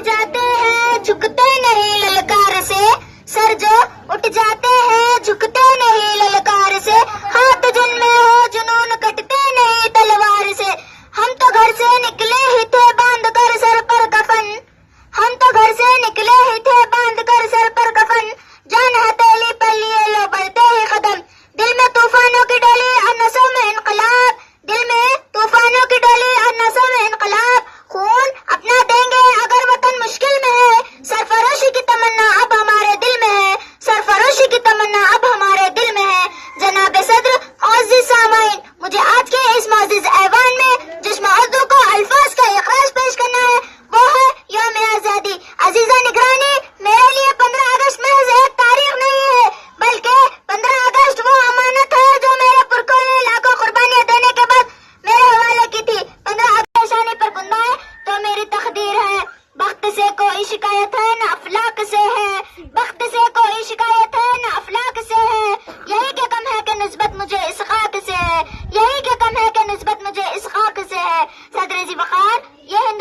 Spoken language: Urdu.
جاتے ہیں جھکتے نہیں للکار سے، سر جو اٹھ جاتے ہیں جھکتے نہیں للکار سے، ہاتھ جن میں ہو جنون کٹتے نہیں تلوار سے، ہم تو گھر سے نکلے ہی تھے باندھ کر سر پر کفن، ہم تو گھر سے نکلے ہی تھے باندھ کر سر پر کفن، جان ہتھیلی پر لیے لو بڑھتے ہی قدم، دل میں طوفانوں کی ڈولی اور نسوں میں انقلاب، دل میں طوفانوں کی ڈولی اور نسوں میں انقلاب، خون اپنا دیں گے اگر وطن مشکل میں ہے، سرفروشی کی تمنا اب ہمارے دل میں ہے، سرفروشی کی تمنا اب ہمارے دل میں ہے۔ جناب صدر، معزز سامعین، مجھے آج کے اس معزز ایوان میں جس موضوع کو الفاظ کا اخراج پیش کرنا ہے وہ ہے یوم آزادی۔ عزیزہ نگرانی، میرے لیے 15 اگست محض ایک تاریخ نہیں ہے بلکہ 15 اگست وہ امانت ہے جو میرے پرکول نے لاکھوں قربانیاں دینے کے بعد میرے حوالے کی تھی۔ 15 اگست نشانے پر بندہ ہے تو میری تقدیر ہے، بخت سے کوئی شکایت ہے نہ افلاک سے ہے، بخت سے کوئی شکایت ہے نہ افلاک سے ہے، یہی کہ کم ہے کہ نسبت مجھے اس خاک سے ہے، یہی کہ کم ہے کہ نسبت مجھے اس خاک سے ہے۔ صدر ذی وقار، یہ